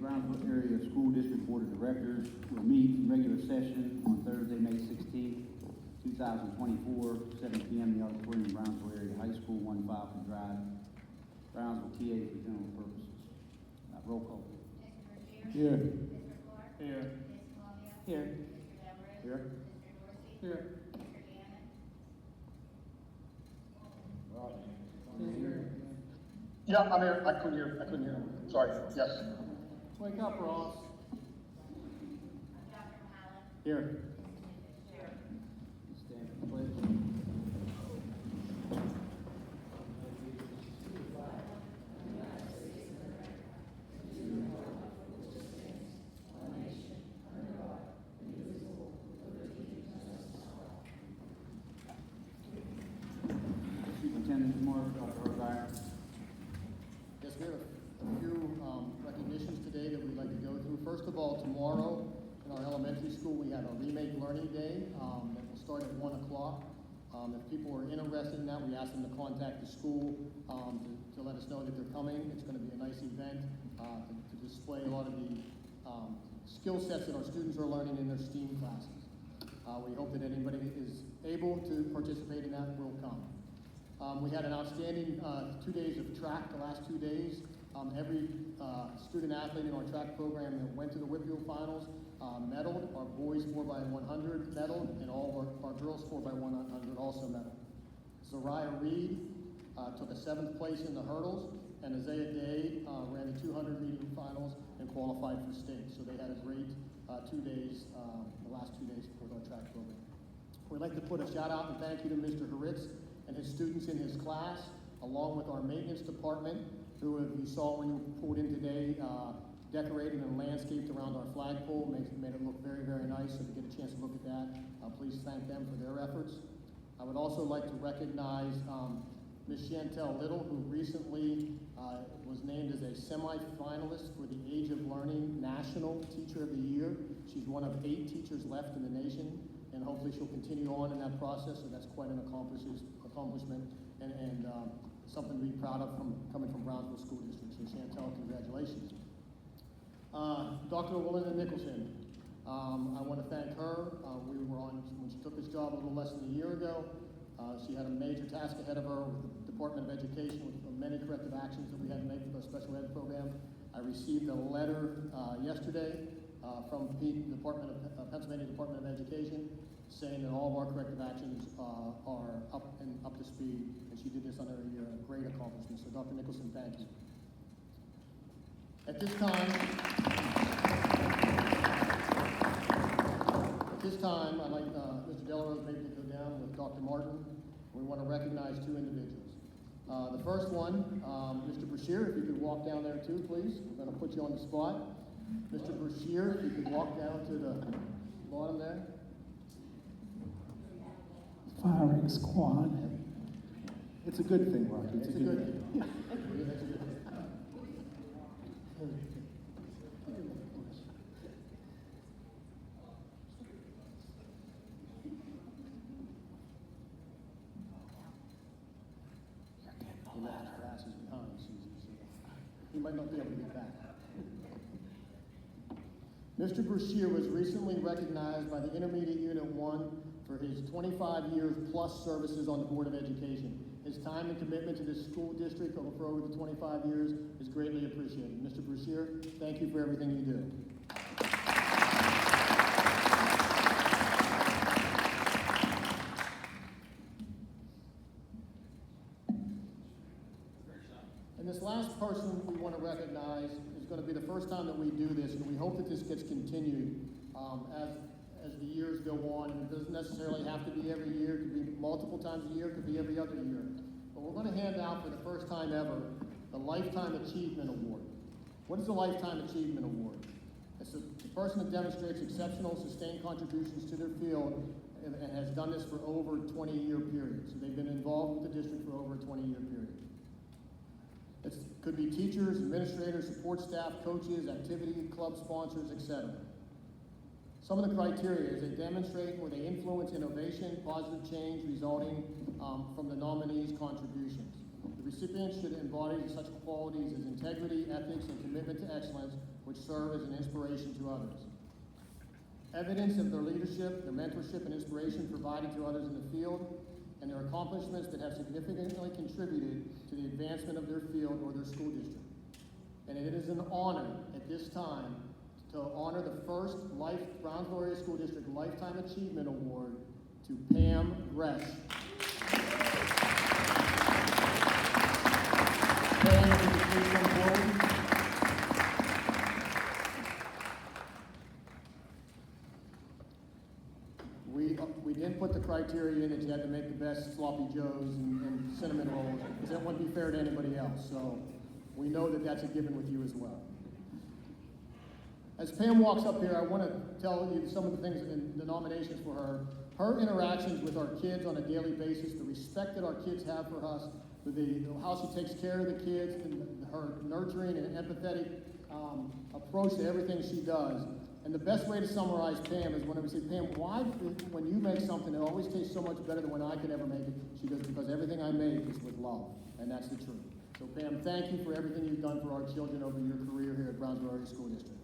Brownsville Area School District Board of Directors will meet in regular session on Thursday, May 16th, 2024, 7 p.m. in the auditorium, Brownsville Area High School, 1 Falcon Drive, Brownsville, PA, for general purposes. Roll call. Mr. Here. Mr. Clark. Here. Ms. Columbia. Here. Mr. Devereaux. Here. Mr. Dorsey. Here. Mr. Gannon. Yeah, I'm here. I couldn't hear. Sorry. Yes. Wake up, Ross. Dr. Mallett. Here. Here. Stand for the pledge. Superintendent Moore, Dr. O'Donnell. Yes, we have a few recognitions today that we'd like to go through. First of all, tomorrow in our elementary school, we have a Remake Learning Day that will start at 1 o'clock. If people are interested in that, we ask them to contact the school to let us know that they're coming. It's going to be a nice event to display a lot of the skill sets that our students are learning in their STEAM classes. We hope that anybody is able to participate in that will come. We had an outstanding 2 days of track the last 2 days. Every student athlete in our track program that went to the Whitfield Finals medaled. Our boys 4x100 medaled, and all of our girls 4x100 also medaled. Zariah Reed took a 7th place in the hurdles, and Isaiah Day ran the 200 meter finals and qualified for state. So they had a great 2 days, the last 2 days with our track program. We'd like to put a shout out and thank you to Mr. Haritz and his students in his class, along with our maintenance department, who, as you saw when you pulled in today, decorated and landscaped around our flagpole, made it look very, very nice. So if you get a chance to look at that, please thank them for their efforts. I would also like to recognize Ms. Chantel Little, who recently was named as a semi-finalist for the Age of Learning National Teacher of the Year. She's one of 8 teachers left in the nation, and hopefully she'll continue on in that process, so that's quite an accomplishment and something to be proud of coming from Brownsville School District. So Chantel, congratulations. Dr. Melinda Nicholson, I want to thank her. We were on, when she took this job a little less than a year ago, she had a major task ahead of her with the Department of Education, with many corrective actions that we had to make with our special ed program. I received a letter yesterday from the Pennsylvania Department of Education, saying that all of our corrective actions are up to speed, and she did this under a great accomplishment. So Dr. Nicholson, thank you. At this time, I'd like Mr. Delarose maybe to go down with Dr. Martin. We want to recognize 2 individuals. The first one, Mr. Brashear, if you could walk down there too, please. We're going to put you on the spot. Mr. Brashear, if you could walk down to the bottom there. Firing squad. It's a good thing, Rocky. It's a good thing. Yeah. That's a good thing. He left his glasses behind, Susan, so he might not be able to get back. Mr. Brashear was recently recognized by the Intermediate Unit 1 for his 25 years plus services on the Board of Education. His time and commitment to this school district for over the 25 years is greatly appreciated. Mr. Brashear, thank you for everything you do. And this last person we want to recognize is going to be the first time that we do this, and we hope that this gets continued as the years go on. And it doesn't necessarily have to be every year. It could be multiple times a year. It could be every other year. But we're going to hand out for the first time ever the Lifetime Achievement Award. What is the Lifetime Achievement Award? It's a person that demonstrates exceptional, sustained contributions to their field and has done this for over a 20-year period. So they've been involved with the district for over a 20-year period. It could be teachers, administrators, support staff, coaches, activity club sponsors, etc. Some of the criteria is they demonstrate or they influence innovation, positive change resulting from the nominees' contributions. The recipients should embody such qualities as integrity, ethics, and commitment to excellence, which serve as an inspiration to others. Evidence of their leadership, their mentorship, and inspiration provided to others in the field, and their accomplishments that have significantly contributed to the advancement of their field or their school district. And it is an honor at this time to honor the first Brownsville Area School District Lifetime Achievement Award to Pam Gresh. Pam, if you could please come forward. We didn't put the criteria in that you had to make the best sloppy joes and cinnamon rolls, because that wouldn't be fair to anybody else. So we know that that's a given with you as well. As Pam walks up here, I want to tell you some of the things in the nominations for her. Her interactions with our kids on a daily basis, the respect that our kids have for us, how she takes care of the kids, and her nurturing and empathetic approach to everything she does. And the best way to summarize Pam is when we say, Pam, why, when you make something, it always tastes so much better than when I could ever make it? She goes, because everything I make is with love, and that's the truth. So Pam, thank you for everything you've done for our children over your career here at Brownsville Area School District.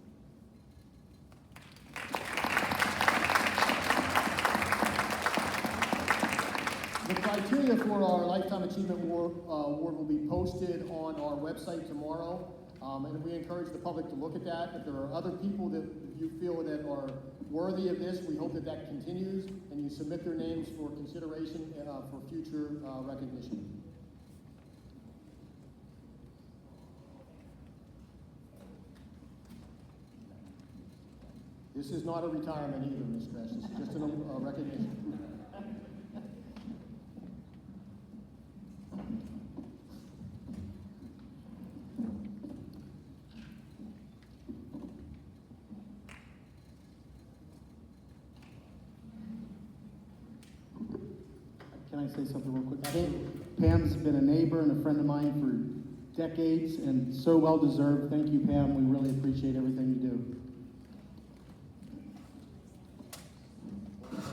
The criteria for our Lifetime Achievement Award will be posted on our website tomorrow, and we encourage the public to look at that. If there are other people that you feel that are worthy of this, we hope that that continues, and you submit their names for consideration for future recognition. This is not a retirement either, Ms. Gresh. This is just a recognition. Can I say something real quick? I think Pam's been a neighbor and a friend of mine for decades, and so well deserved. Thank you, Pam. We really appreciate everything you do.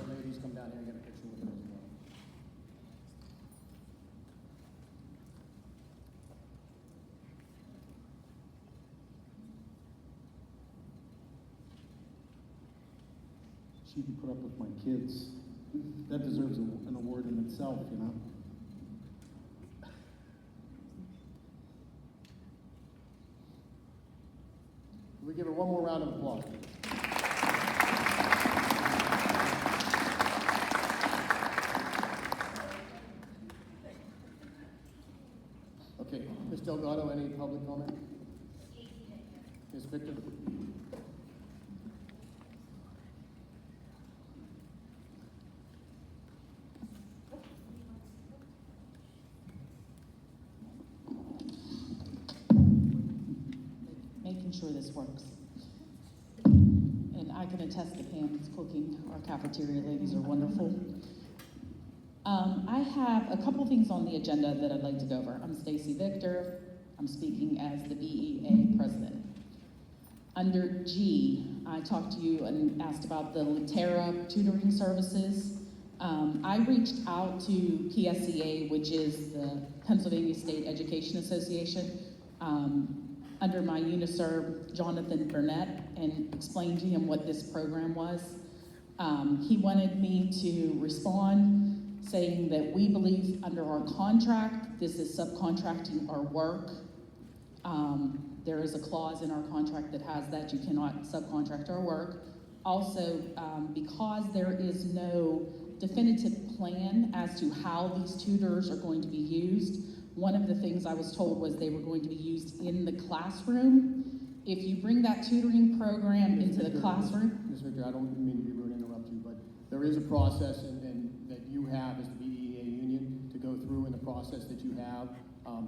Ladies, come down here and get a picture with her as well. She can put up with my kids. That deserves an award in itself, you know. Can we give her one more round of applause? Okay, Ms. Delgado, any public comment? Ms. Victor? Making sure this works. And I can attest to Pam's cooking. Our cafeteria ladies are wonderful. I have a couple things on the agenda that I'd like to go over. I'm Stacy Victor. I'm speaking as the BEA president. Under G, I talked to you and asked about the Litera tutoring services. I reached out to PSEA, which is the Pennsylvania State Education Association, under my UNISERV, Jonathan Burnett, and explained to him what this program was. He wanted me to respond saying that we believe under our contract, this is subcontracting our work. There is a clause in our contract that has that you cannot subcontract our work. Also, because there is no definitive plan as to how these tutors are going to be used, one of the things I was told was they were going to be used in the classroom. If you bring that tutoring program into the classroom. Ms. Victor, I don't mean to be rude and interrupt you, but there is a process and that you have as the BEA union to go through, and the process that you have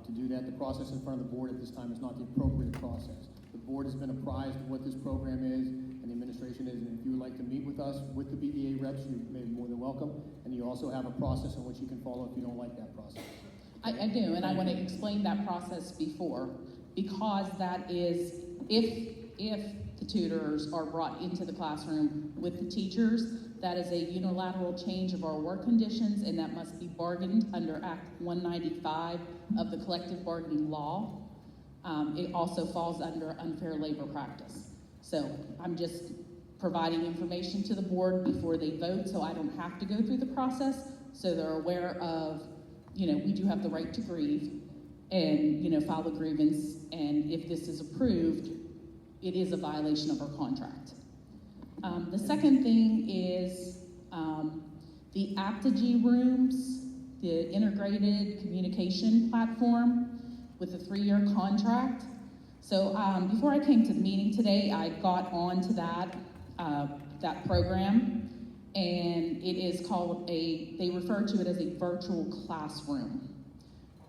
to do that. The process in front of the board at this time is not the appropriate process. The board has been apprised of what this program is and the administration is, and if you would like to meet with us, with the BEA reps, you may be more than welcome. And you also have a process in which you can follow if you don't like that process. I do, and I want to explain that process before, because that is, if the tutors are brought into the classroom with the teachers, That is a unilateral change of our work conditions, and that must be bargained under Act 195 of the collective bargaining law. It also falls under unfair labor practice. So I'm just providing information to the board before they vote, so I don't have to go through the process, so they're aware of, we do have the right to grieve and, file a grievance, and if this is approved, it is a violation of our contract. The second thing is the Aptigee rooms, the integrated communication platform with a 3-year contract. So before I came to the meeting today, I got on to that program, and it is called they refer to it as a virtual classroom,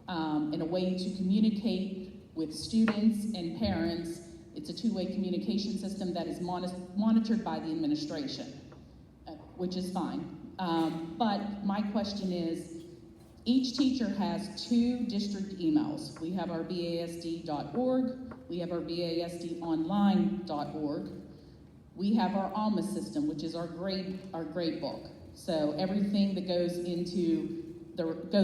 and a way to communicate with students and parents. It's a two-way communication system that is monitored by the administration, which is fine. But my question is, each teacher has 2 district emails. We have our BASD.org, we have our BASDonline.org, we have our ALMA system, which is our grade book. So everything that goes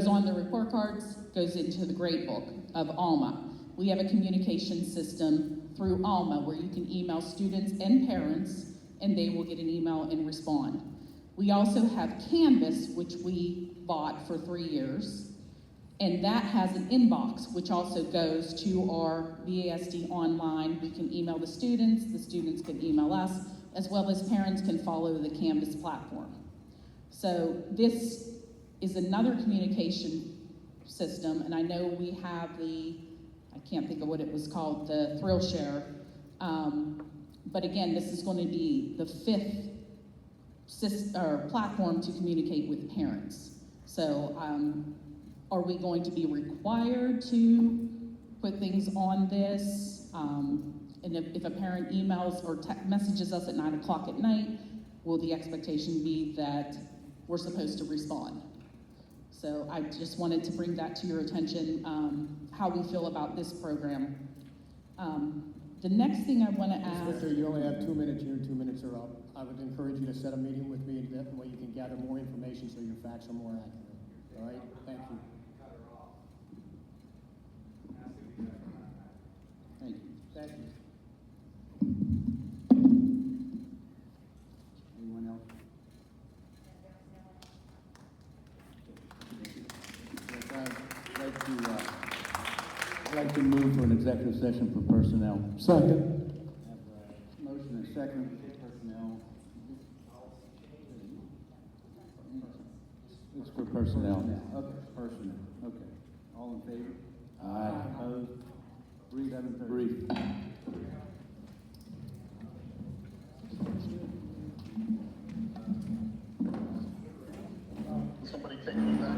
on the report cards goes into the grade book of ALMA. We have a communication system through ALMA where you can email students and parents, and they will get an email and respond. We also have Canvas, which we bought for 3 years, and that has an inbox, which also goes to our BASD online. We can email the students can email us, as well as parents can follow the Canvas platform. So this is another communication system, and I know we have I can't think of what it was called, the Thrill Share, but again, this is going to be the 5th platform to communicate with parents. So are we going to be required to put things on this? And if a parent emails or messages us at 9 o'clock at night, will the expectation be that we're supposed to respond? So I just wanted to bring that to your attention, how we feel about this program. The next thing I want to ask... Victor, you only have 2 minutes here, 2 minutes are up. I would encourage you to set a meeting with me, and that way you can gather more information so your facts are more accurate. All right? Thank you. Thank you. Thank you. Anyone else? Yes, I'd like to move for an executive session for personnel. Second. Have a motion and a second for personnel. It's for personnel. Okay, personnel, okay. All in favor? Aye. Opposed? 3-11-30. Brief. Somebody take me back.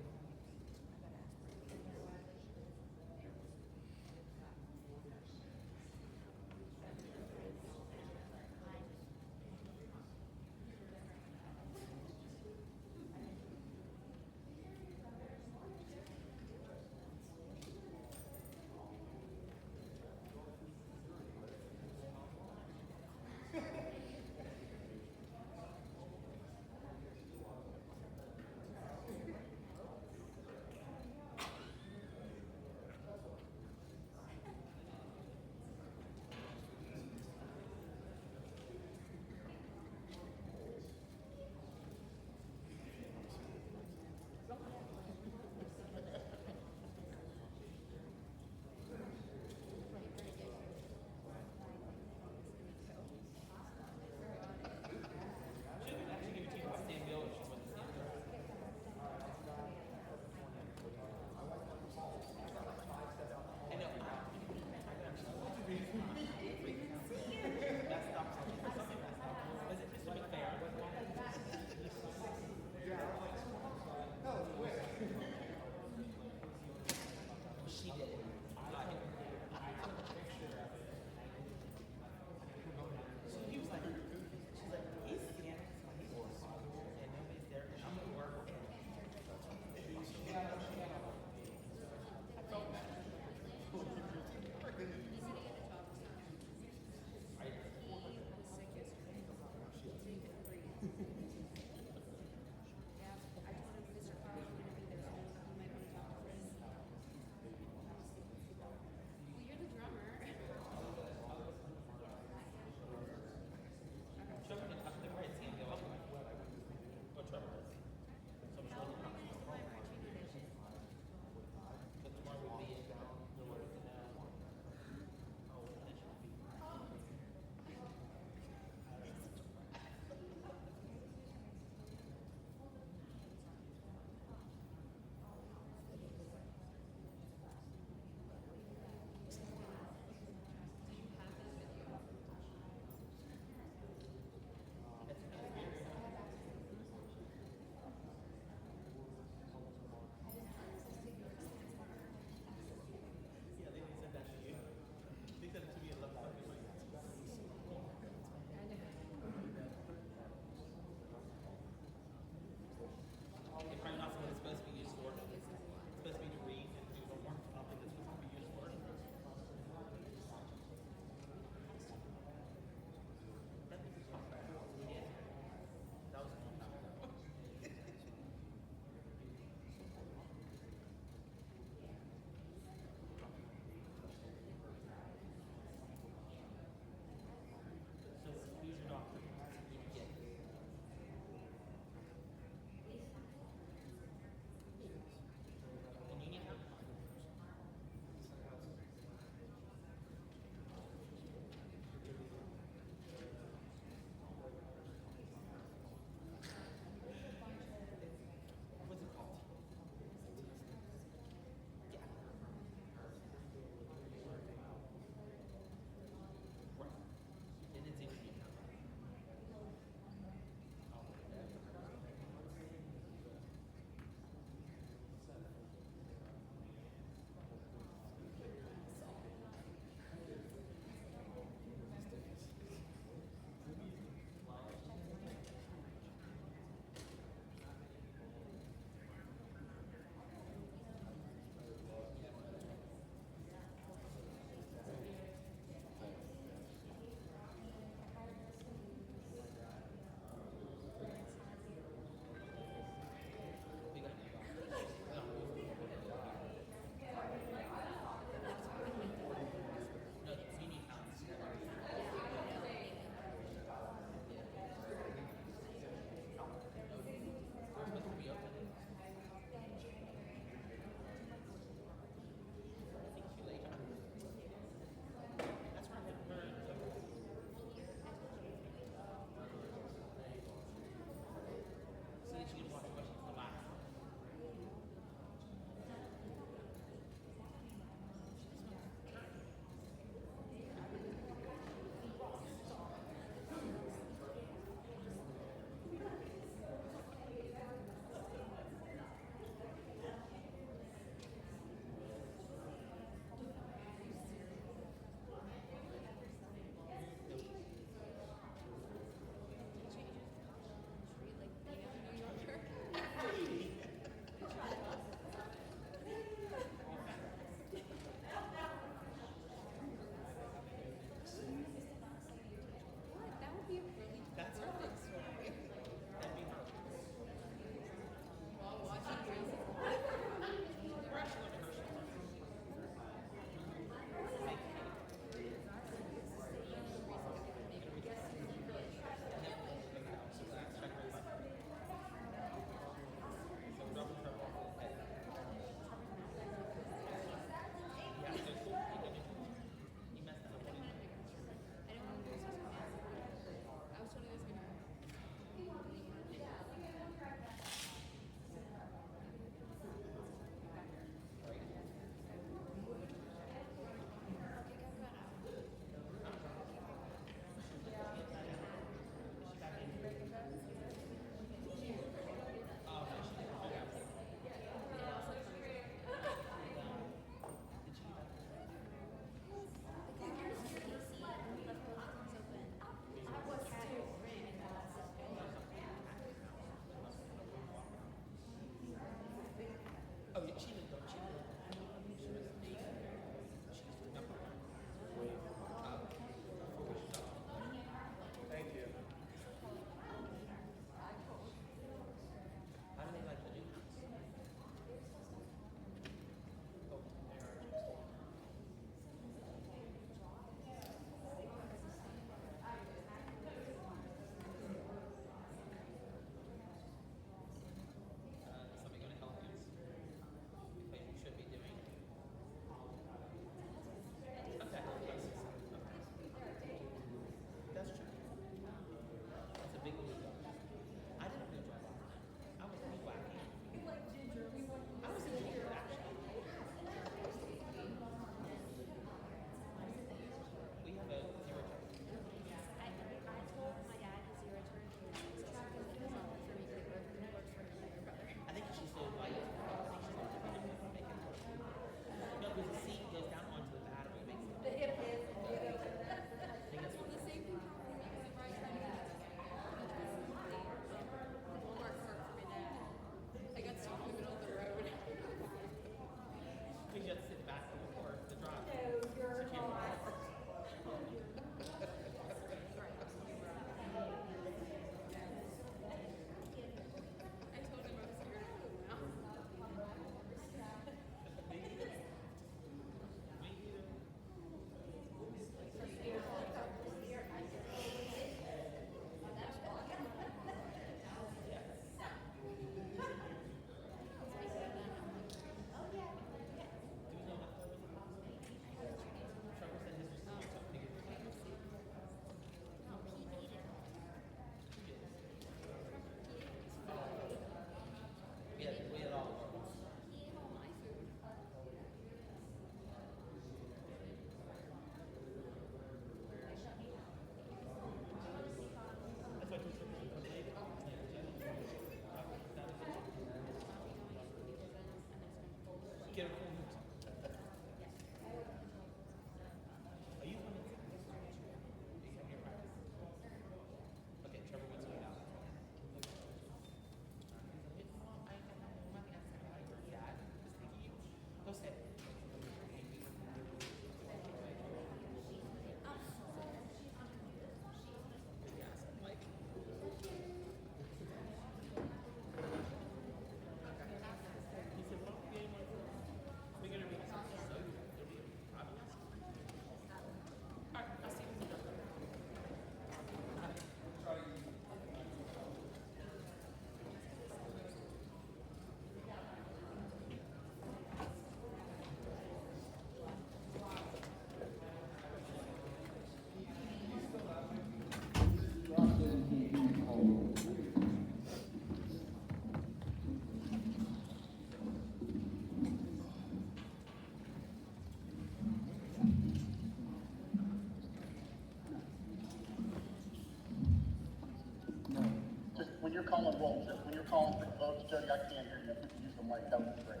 you're calling roll, when you're calling for votes, Jody, I can't hear you. If you could use the mic, that would be great.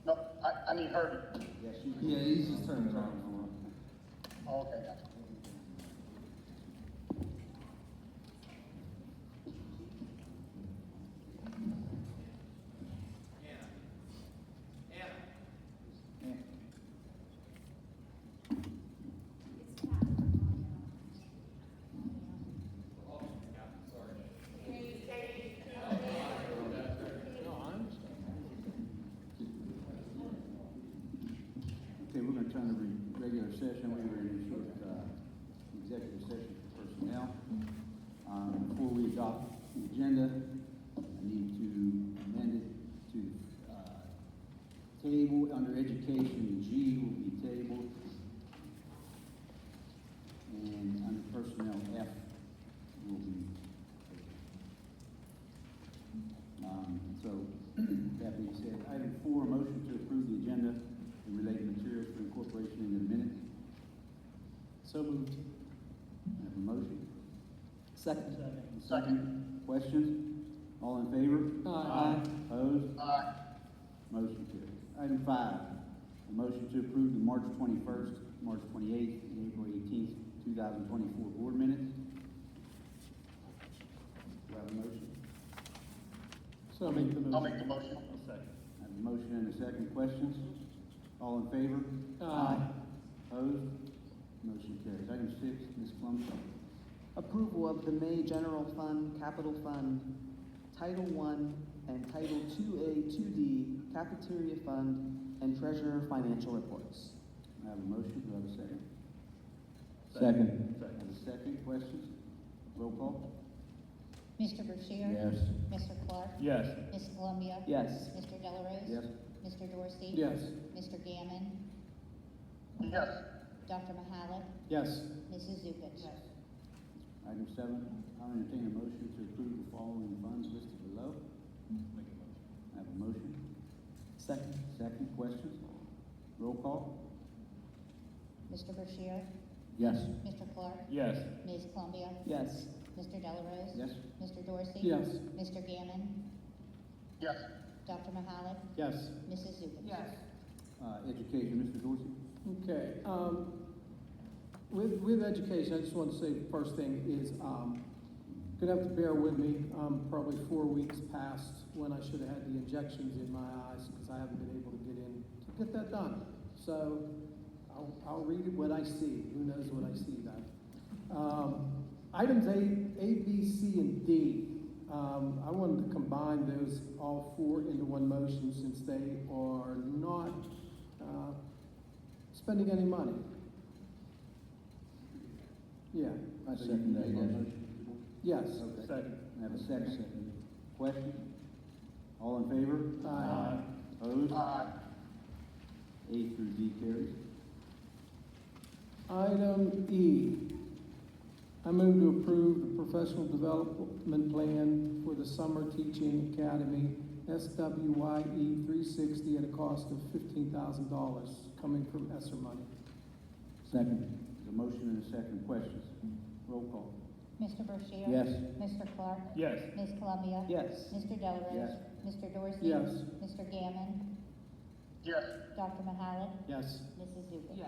No, I need her to. Yes, you. Yeah, he's just turning it on for him. Oh, okay, gotcha. Yeah. Okay, we're gonna turn to regular session. We were in a short, executive session for personnel. Before we adopt the agenda, I need to amend it to, table, under education, G will be tabled. And under personnel, F will be tabled. So, that being said, item 4, motion to approve the agenda and related materials for incorporation into the minutes. So moved. I have a motion. Second. Second. Questions? All in favor? Aye. Opposed? Aye. Motion carries. Item 5, a motion to approve the March 21st, March 28th, and April 18th, 2024 board minutes. Do I have a motion? So I'll make the motion. I'll make the motion. I have a motion and a second. Questions? All in favor? Aye. Opposed? Motion carries. Item 6, Ms. Columbus. Approval of the May General Fund, Capital Fund, Title I and Title IIA, 2D, Cafeteria Fund, and Treasurer Financial Reports. I have a motion. Do I have a second? Second. I have a second. Questions? Roll call. Mr. Bashir? Yes. Mr. Clark? Yes. Ms. Columbia? Yes. Mr. Delarose? Yes. Mr. Dorsey? Yes. Mr. Gammon? Yes. Dr. Mahalik? Yes. Mrs. Zupac? Item 7, I'll entertain a motion to approve the following funds listed below. I have a motion. Second. Second. Questions? Roll call. Mr. Bashir? Yes. Mr. Clark? Yes. Ms. Columbia? Yes. Mr. Delarose? Yes. Mr. Dorsey? Yes. Mr. Gammon? Yes. Dr. Mahalik? Yes. Mrs. Zupac? Education, Mr. Dorsey. Okay, with education, I just want to say the first thing is, gonna have to bear with me. Probably 4 weeks past when I should have had the injections in my eyes because I haven't been able to get in to get that done. So I'll read it what I see. Who knows what I see then? Items A, B, C, and D. I wanted to combine those all 4 into one motion since they are not spending any money. Yeah. I second that. Motion. Yes. Okay. Second. I have a second. Question? All in favor? Aye. Opposed? Aye. A through D carries. Item E. I move to approve the professional development plan for the Summer Teaching Academy, SWYE 360, at a cost of $15,000, coming from ESSER money. Second. There's a motion and a second. Questions? Roll call. Mr. Bashir? Yes. Mr. Clark? Yes. Ms. Columbia? Yes. Mr. Delarose? Yes. Mr. Dorsey? Yes. Mr. Gammon? Yes. Dr. Mahalik? Yes. Mrs. Zupac?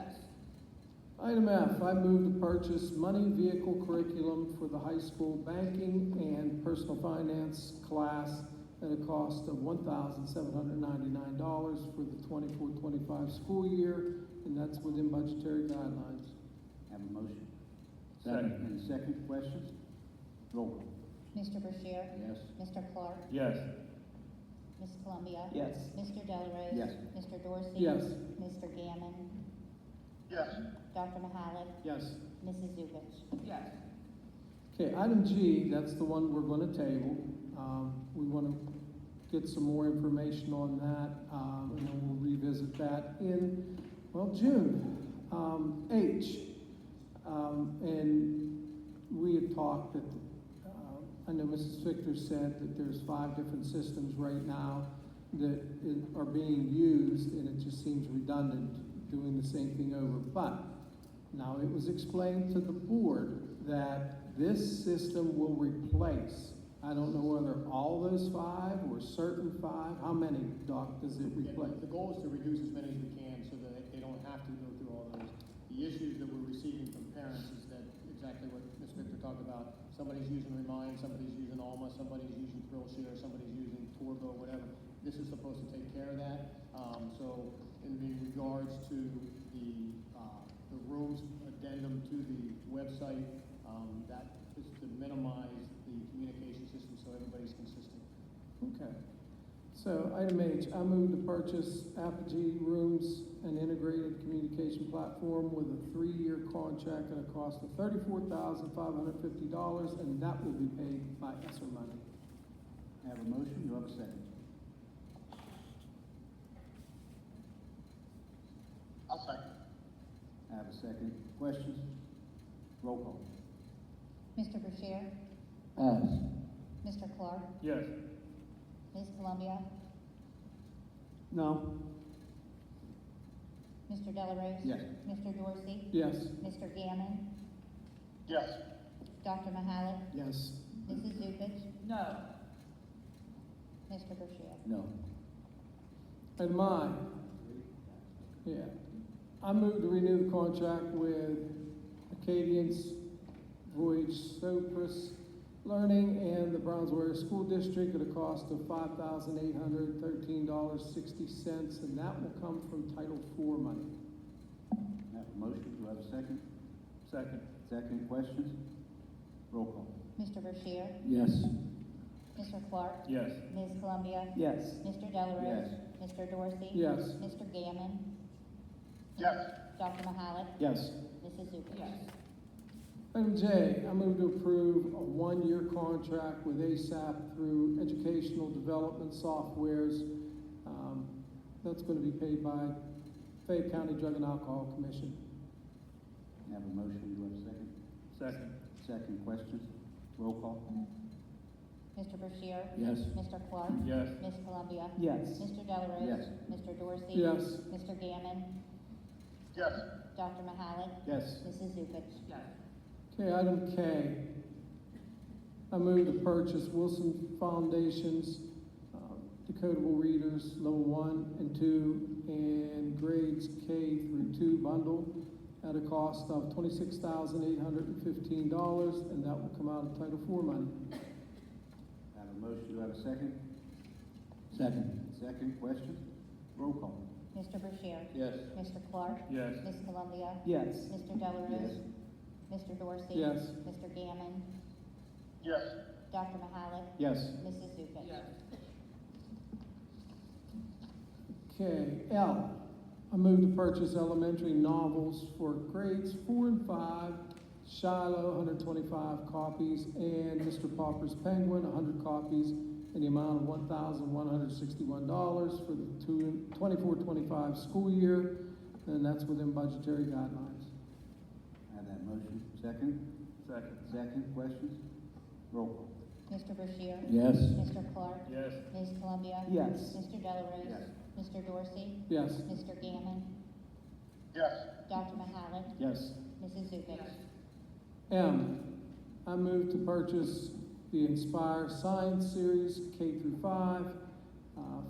Item F, I move to purchase money vehicle curriculum for the high school banking and personal finance class at a cost of $1,799 for the 24-25 school year, and that's within budgetary guidelines. Have a motion. Second. And a second. Questions? Roll call. Mr. Bashir? Yes. Mr. Clark? Yes. Ms. Columbia? Yes. Mr. Delarose? Yes. Mr. Dorsey? Yes. Mr. Gammon? Yes. Dr. Mahalik? Yes. Mrs. Zupac? Okay, item G, that's the one we're gonna table. We wanna get some more information on that, and then we'll revisit that in, well, June. H, and we had talked that, I know Mrs. Victor said that there's 5 different systems right now that are being used, and it just seems redundant doing the same thing over. But now it was explained to the board that this system will replace. I don't know whether all those 5 or certain 5. How many, Doc, does it Yeah, replace? the goal is to reduce as many as we can so that they don't have to go through all those. The issues that we're receiving from parents is that exactly what Ms. Victor talked about. Somebody's using Remind, somebody's using Alma, somebody's using Thrillshare, somebody's using Torgo, whatever. This is supposed to take care of that. So in regards to the rooms addendum to the website, that is to minimize the communication system so everybody's consistent. Okay. So item H, I move to purchase Apogee Rooms, an integrated communication platform with a 3-year contract at a cost of $34,550, and that will be paid by ESSER money. I have a motion, do I have a second? I'll second. I have a second. Questions? Roll call. Mr. Bashir? Yes. Mr. Clark? Yes. Ms. Columbia? No. Mr. Delarose? Yes. Mr. Dorsey? Yes. Mr. Gammon? Yes. Dr. Mahalik? Yes. Mrs. Zupac? No. Mr. Bashir? No. Item I. Yeah. I move to renew the contract with Acadians, Voyage Sopris Learning and the Brownsville School District at a cost of $5,813.60, and that will come from Title IV money. I have a motion, do I have a second? Second. Second, questions? Roll call. Mr. Bashir? Yes. Mr. Clark? Yes. Ms. Columbia? Yes. Mr. Delarose? Yes. Mr. Dorsey? Yes. Mr. Gammon? Yes. Dr. Mahalik? Yes. Mrs. Zupac? Item J, I move to approve a 1-year contract with ASAP through Educational Development Softwares. That's going to be paid by Fayette County Drug and Alcohol Commission. I have a motion, do I have a second? Second. Second, questions? Roll call. Mr. Bashir? Yes. Mr. Clark? Yes. Ms. Columbia? Yes. Mr. Delarose? Yes. Mr. Dorsey? Yes. Mr. Gammon? Yes. Dr. Mahalik? Yes. Mrs. Zupac? Okay, item K. I move to purchase Wilson Foundation's decodable readers, level 1 and 2, and grades K through 2 bundle at a cost of $26,815, and that will come out of Title IV money. I have a motion, do I have a second? Second. Second, questions? Roll call. Mr. Bashir? Yes. Mr. Clark? Yes. Ms. Columbia? Yes. Mr. Delarose? Yes. Mr. Dorsey? Yes. Mr. Gammon? Yes. Dr. Mahalik? Yes. Mrs. Zupac? Okay, L. I move to purchase elementary novels for grades 4 and 5, Shiloh, 125 copies, and Mr. Popper's Penguin, 100 copies, in the amount of $1,161 for the 24-25 school year, and that's within budgetary guidelines. I have that motion. Second? Second. Second, questions? Roll call. Mr. Bashir? Yes. Mr. Clark? Yes. Ms. Columbia? Yes. Mr. Delarose? Yes. Mr. Dorsey? Yes. Mr. Gammon? Yes. Dr. Mahalik? Yes. Mrs. Zupac? M. I move to purchase the Inspire Science Series K through 5,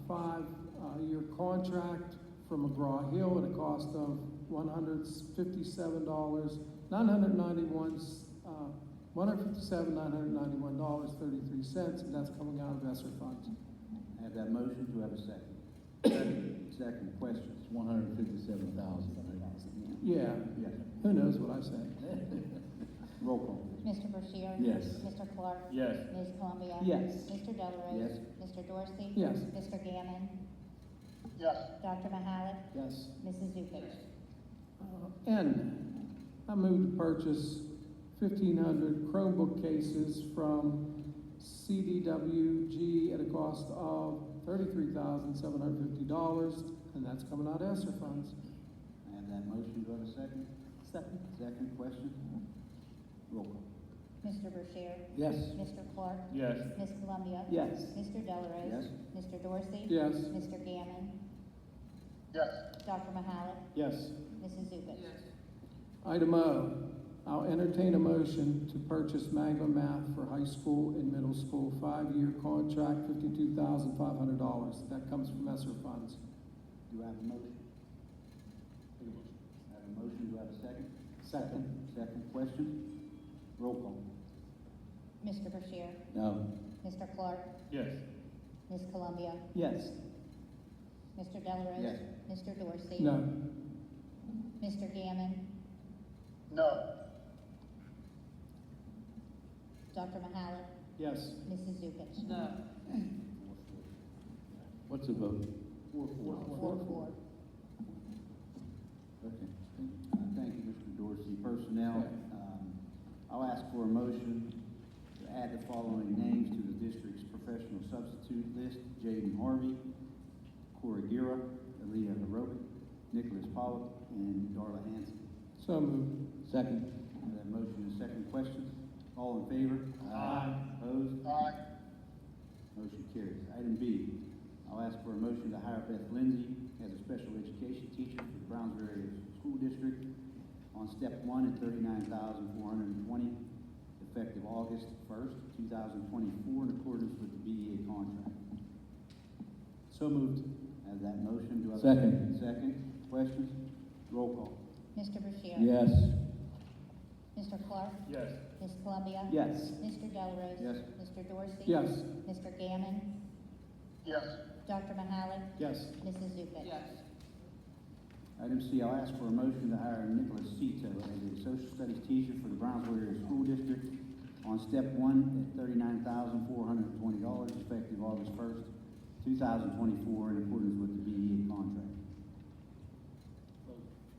5-year contract from McGraw-Hill at a cost of $157,991.33, and that's coming out of ESSER funds. I have that motion, do I have a second? Second, questions? 157,000. Yeah, Yes. who knows what I said? Roll call. Mr. Bashir? Yes. Mr. Clark? Yes. Ms. Columbia? Yes. Mr. Delarose? Yes. Mr. Dorsey? Yes. Mr. Gammon? Yes. Dr. Mahalik? Yes. Mrs. Zupac? N. I move to purchase 1,500 Chromebook cases from CDWG at a cost of $33,750, and that's coming out of ESSER funds. I have that motion, do I have a second? Second. Second, questions? Roll call. Mr. Bashir? Yes. Mr. Clark? Yes. Ms. Columbia? Yes. Mr. Delarose? Yes. Mr. Dorsey? Yes. Mr. Gammon? Yes. Dr. Mahalik? Yes. Mrs. Zupac? Item O. I'll entertain a motion to purchase Magma Math for high school and middle school, 5-year contract, $52,500. That comes from ESSER funds. Do I have a motion? I have a motion, do I have a second? Second. Second, question? Roll call. Mr. Bashir? No. Mr. Clark? Yes. Ms. Columbia? Yes. Mr. Delarose? Yes. Mr. Dorsey? No. Mr. Gammon? No. Dr. Mahalik? Yes. Mrs. Zupac? No. What's the vote? 4-4. Okay. Thank you, Mr. Dorsey. Personnel, I'll ask for a motion to add the following names to the district's professional substitute list: Jaden Harvey, Cora Gira, Aaliyah Heroic, Nicholas Pollock, and Darla Hanson. So moved. Second. That motion is second. Questions? All in favor? Aye. Opposed? Aye. Motion carries. Item B, I'll ask for a motion to hire Beth Lindsay as a special education teacher for the Brownsville Area School District on step 1 at $39,420, effective August 1st, 2024, in accordance with the BEA contract. So moved. Have that motion. Do I have a Second. Second. Questions? Roll call. Mr. Bashir? Yes. Mr. Clark? Yes. Ms. Columbia? Yes. Mr. Delarose? Yes. Mr. Dorsey? Yes. Mr. Gammon? Yes. Dr. Mahalik? Yes. Mrs. Zupac? Item C, I'll ask for a motion to hire Nicholas Cito as a social studies teacher for the Brownsville Area School District on step 1 at $39,420, effective August 1st, 2024, in accordance with the BEA contract.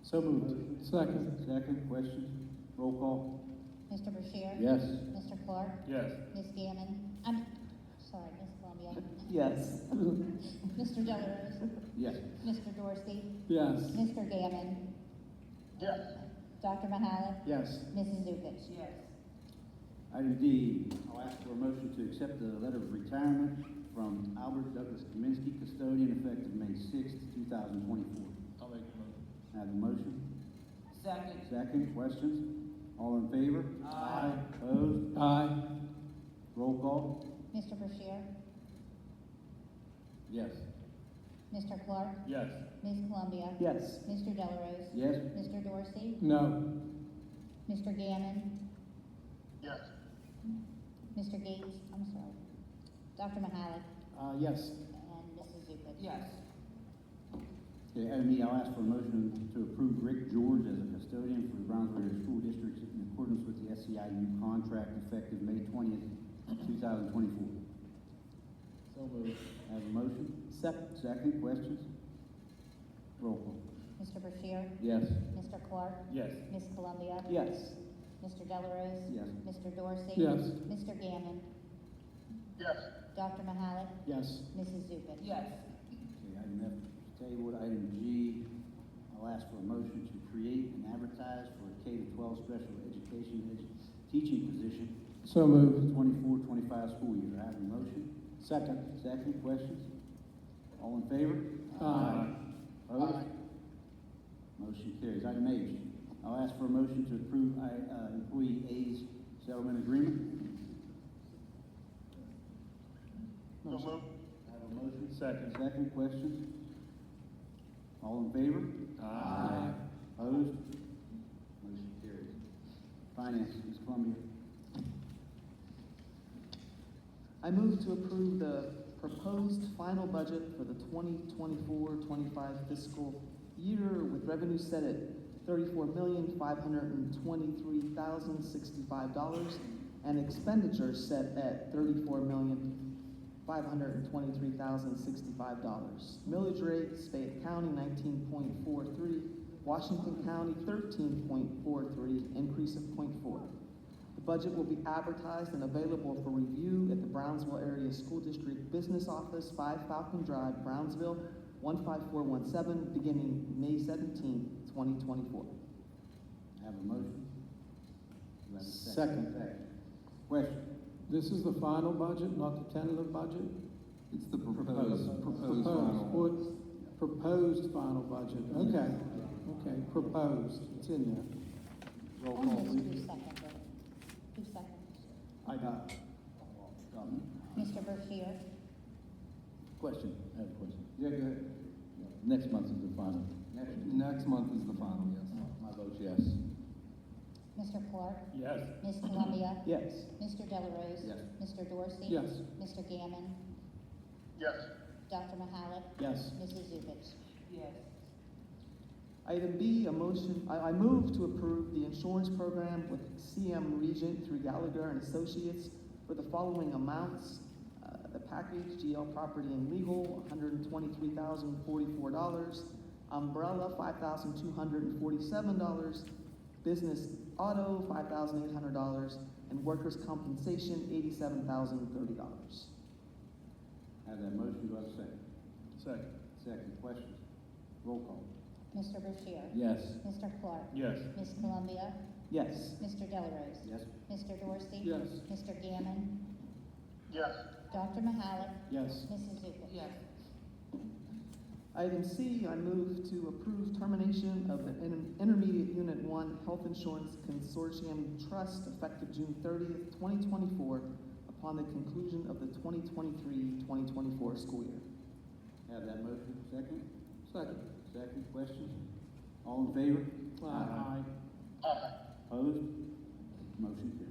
So moved. Second. Second, questions? Roll call. Mr. Bashir? Yes. Mr. Clark? Yes. Ms. Gammon? Sorry, Ms. Columbia? Yes. Mr. Delarose? Yes. Mr. Dorsey? Yes. Mr. Gammon? Yes. Dr. Mahalik? Yes. Mrs. Zupac? Item D, I'll ask for a motion to accept the letter of retirement from Albert Douglas Kaminsky, custodian, effective May 6th, 2024. I'll make the motion. I have a motion. Second. Second, questions? All in favor? Aye. Opposed? Aye. Roll call. Mr. Bashir? Yes. Mr. Clark? Yes. Ms. Columbia? Yes. Mr. Delarose? Yes. Mr. Dorsey? No. Mr. Gammon? Yes. Mr. Gates? I'm sorry. Dr. Mahalik? Yes. And Mrs. Zupac? Okay, item E, I'll ask for a motion to approve Rick George as a custodian for the Brownsville Area School District in accordance with the SEIU contract, effective May 20th, 2024. So moved. I have a motion. Second, questions? Roll call. Mr. Bashir? Yes. Mr. Clark? Yes. Ms. Columbia? Yes. Mr. Delarose? Yes. Mr. Dorsey? Yes. Mr. Gammon? Yes. Dr. Mahalik? Yes. Mrs. Zupac? Okay, item F is tabled. Item G, I'll ask for a motion to create and advertise for a K-12 special education teaching position So for the moved. 24-25 school year. I have a motion. Second. Second, questions? All in favor? Aye. Opposed? Motion carries. Item H, I'll ask for a motion to approve employee A's settlement agreement. So moved. I have a motion. Second. Second, questions? All in favor? Aye. Opposed? Motion carries. Finance, Ms. Columbia. I move to approve the proposed final budget for the 2024-25 fiscal year with revenue set at $34,523,065 and expenditures set at $34,523,065. Millage rate, Fayette County 19.43, Washington County 13.43, increase of 0.4. The budget will be advertised and available for review at the Brownsville Area School District Business Office, 5 Falcon Drive, Brownsville, 15417, beginning May 17, 2024. I have a motion. Do I have a Second. Question? This is the final budget, not the tentative budget? It's the Proposed. proposed final. What? Proposed final budget. Okay. Okay, proposed. It's in there. Roll And call, Ms. please. Who seconded it? Who seconded? I got. Mr. Bashir? Question, I have a question. Yeah, go ahead. Next month is the final. Next month is the final, yes. My vote's yes. Mr. Clark? Yes. Ms. Columbia? Yes. Mr. Delarose? Yes. Mr. Dorsey? Yes. Mr. Gammon? Yes. Dr. Mahalik? Yes. Mrs. Zupac? Item B, I move to approve the insurance program with CM Regent through Gallagher and Associates for the following amounts. The package, GL Property and Legal, $123,044. Umbrella, $5,247. Business Auto, $5,800. And Workers' Compensation, $87,030. Have that motion, do I have a second? Second. Second, questions? Roll call. Mr. Bashir? Yes. Mr. Clark? Yes. Ms. Columbia? Yes. Mr. Delarose? Yes. Mr. Dorsey? Yes. Mr. Gammon? Yes. Dr. Mahalik? Yes. Mrs. Zupac? Item C, I move to approve termination of the Intermediate Unit 1 Health Insurance Consortium Trust effective June 30th, 2024, upon the conclusion of the 2023-2024 school year. Have that motion, second? Second. Second, questions? All in favor? Aye. Aye. Opposed? Motion carried.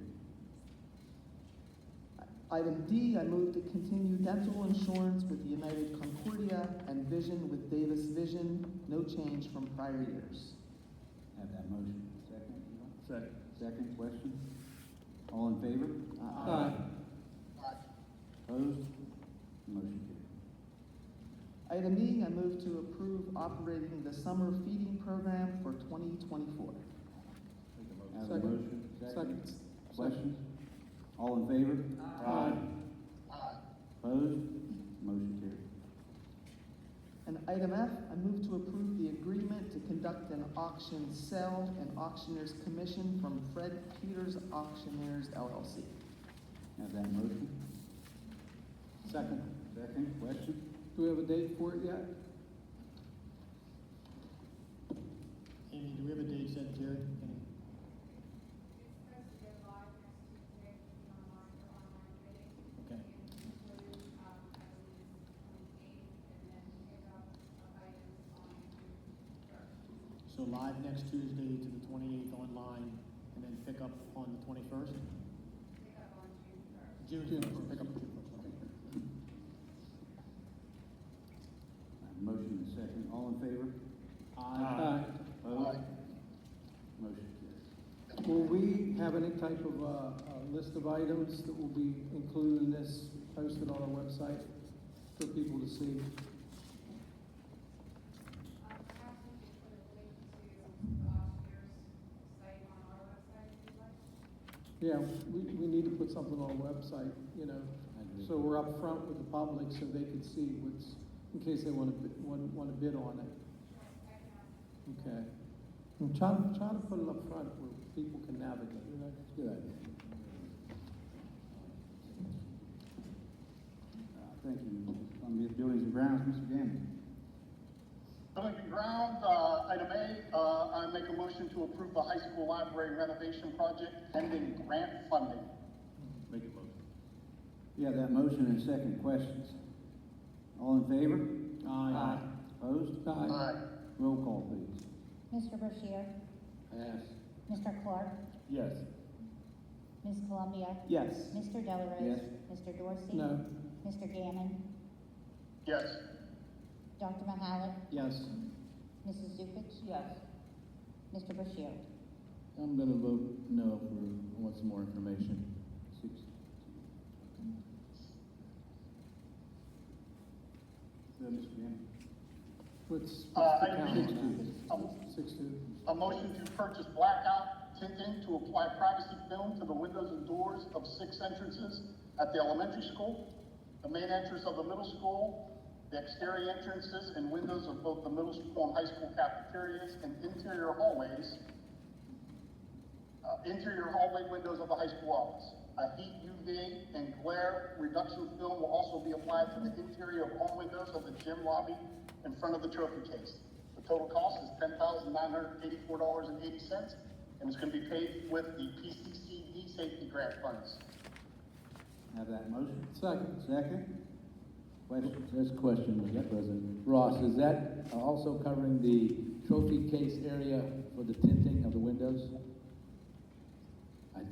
Item D, I move to continue dental insurance with United Concordia and vision with Davis Vision, no change from prior years. Have that motion, second? Second. Second, questions? All in favor? Aye. Aye. Opposed? Motion carried. Item E, I move to approve operating the summer feeding program for 2024. Have a Second. motion, second? Second. Questions? All in favor? Aye. Aye. Opposed? Motion carried. And item F, I move to approve the agreement to conduct an auction sale and auctioneer's commission from Fred Peters Auctioneers LLC. Have that motion? Second. Second, question? Do we have a date for it yet? Amy, do we have a date set, Jerry? Okay. So live next Tuesday to the 28th online, and then pick up on the 21st? June 1st, pick up June 1st, okay. Motion and second, all in favor? Aye. Opposed? Motion carried. Will we have any type of, list of items that will be included in this, posted on our website for people to see? Yeah, we need to put something on our website, you know, I agree. so we're up front with the public so they can see what's, in case they want to bid on it. Okay. And try to put it up front where people can navigate. Good idea. Thank you. Columbia Buildings and Grounds, Mr. Gammon. Buildings and Grounds, item A, I make a motion to approve the high school library renovation project pending grant funding. Make a motion. You have that motion and second, questions? All in favor? Aye. Opposed? Aye. Roll call, please. Mr. Bashir? Yes. Mr. Clark? Yes. Ms. Columbia? Yes. Mr. Delarose? Yes. Mr. Dorsey? No. Mr. Gammon? Yes. Dr. Mahalik? Yes. Mrs. Zupac? Yes. Mr. Bashir? I'm gonna vote no for, I want some more information. Six. Mr. Gammon. What's the Item count? B, 6-2. a motion to purchase blackout tinting to apply privacy film to the windows and doors of 6 entrances at the elementary school, the main entrance of the middle school, the exterior entrances and windows of both the middle school and high school cafeterias and interior hallway windows of the high school office. A heat, UV, and glare reduction film will also be applied to the interior of all windows of the gym lobby in front of the trophy case. The total cost is $10,984.80, and it's gonna be paid with the PCCD safety grant funds. Have that motion? Second. Second? Questions? There's a question, Mr. President. Ross, is that also covering the trophy case area for the tinting of the windows?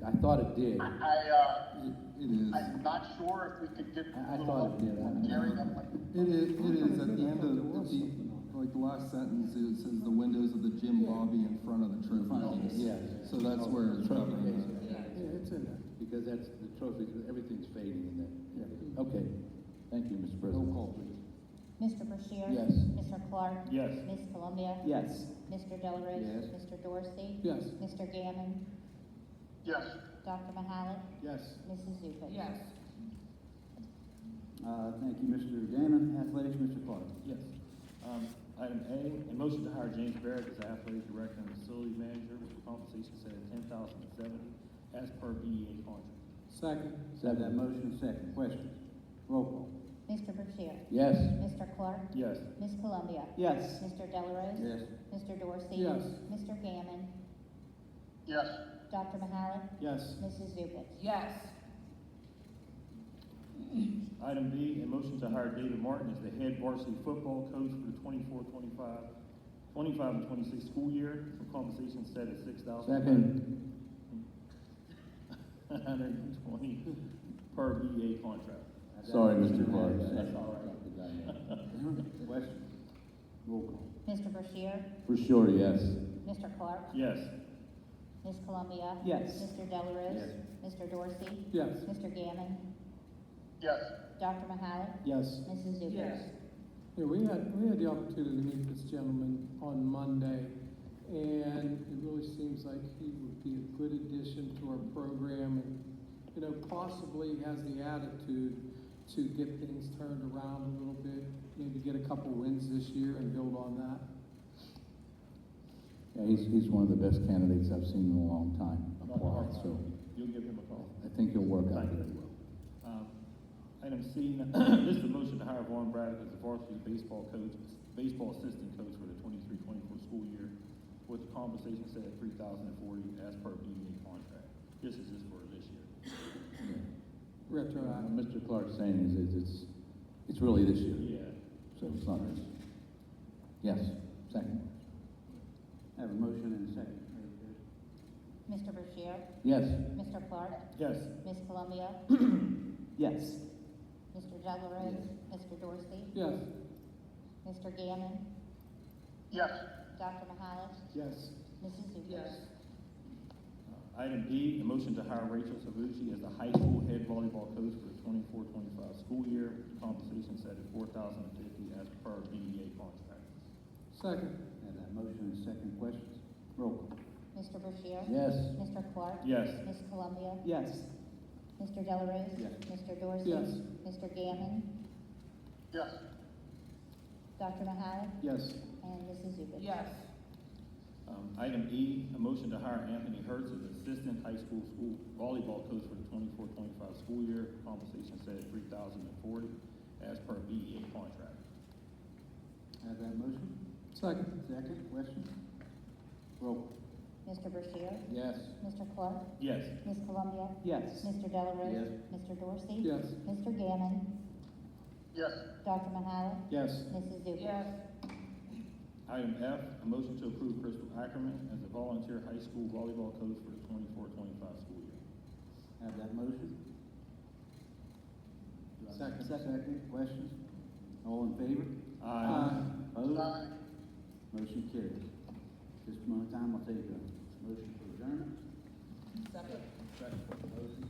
I thought it did. It is. I'm not sure if we could get. I thought it did. Jerry, that might. It is, at the end of, like the last sentence, it says the windows of the gym lobby in front of the trophy case. Yeah. So that's where it's covering that. Yeah, it's in there. Because that's the trophy, everything's fading in there. Yeah. Okay, thank you, Mr. President. Roll call, please. Mr. Bashir? Yes. Mr. Clark? Yes. Ms. Columbia? Yes. Mr. Delarose? Yes. Mr. Dorsey? Yes. Mr. Gammon? Yes. Dr. Mahalik? Yes. Mrs. Zupan? Thank you, Mr. Gammon. Athletics, Mr. Clark. Yes. Item A, a motion to hire James Barrett as athletic director and facility manager with compensation set at $10,070 as per BEA contract. Second. Have that motion, second. Questions? Roll call. Mr. Bashir? Yes. Mr. Clark? Yes. Ms. Columbia? Yes. Mr. Delarose? Yes. Mr. Dorsey? Yes. Mr. Gammon? Yes. Dr. Mahalik? Yes. Mrs. Zupan? Item B, a motion to hire David Martin as the head varsity football coach for the 25 and 26 school year for compensation set at $6,000. Second. $120 per BEA contract. Have that Sorry, motion. Mr. Clark. That's all right. Questions? Roll call. Mr. Bashir? For sure, yes. Mr. Clark? Yes. Ms. Columbia? Yes. Mr. Delarose? Yes. Mr. Dorsey? Yes. Mr. Gammon? Yes. Dr. Mahalik? Yes. Mrs. Zupan? Yeah, we had the opportunity to meet this gentleman on Monday, and it really seems like he would be a good addition to our program, and, you know, possibly has the attitude to get things turned around a little bit, maybe get a couple wins this year and build on that. Yeah, he's one of the best candidates I've seen in a long time apply, so You'll give him a call. I think he'll work out Thank you. very well. Item C, this is a motion to hire Vaughn Braddock as the varsity baseball assistant coach for the 23-24 school year with the compensation set at $3,040 as per BEA contract. This is just for this year. What Retroactive. Mr. Clark's saying is it's really this year, Yeah. so it's not this. Yes, second. Have a motion and a second. Mr. Bashir? Yes. Mr. Clark? Yes. Ms. Columbia? Yes. Mr. Delarose? Yes. Mr. Dorsey? Yes. Mr. Gammon? Yes. Dr. Mahalik? Yes. Mrs. Zupan? Item D, a motion to hire Rachel Savucci as the high school head volleyball coach for the 24-25 school year with compensation set at $4,050 as per BEA contract. Second. Have that motion and second. Questions? Roll call. Mr. Bashir? Yes. Mr. Clark? Yes. Ms. Columbia? Yes. Mr. Delarose? Yes. Mr. Dorsey? Yes. Mr. Gammon? Yes. Dr. Mahalik? Yes. And Mrs. Zupan? Item E, a motion to hire Anthony Hertz as assistant high school volleyball coach for the 24-25 school year, compensation set at $3,040 as per BEA contract. Have that motion? Second. Second. Questions? Roll call. Mr. Bashir? Yes. Mr. Clark? Yes. Ms. Columbia? Yes. Mr. Delarose? Yes. Mr. Dorsey? Yes. Mr. Gammon? Yes. Dr. Mahalik? Yes. Mrs. Zupan? Item F, a motion to approve Crystal Ackerman as a volunteer high school volleyball coach for the 24-25 school year. Have that motion? Second. Second. Questions? All in favor? Opposed? Aye. Motion carries. This time I'll take a motion for adjournment. Second. Motion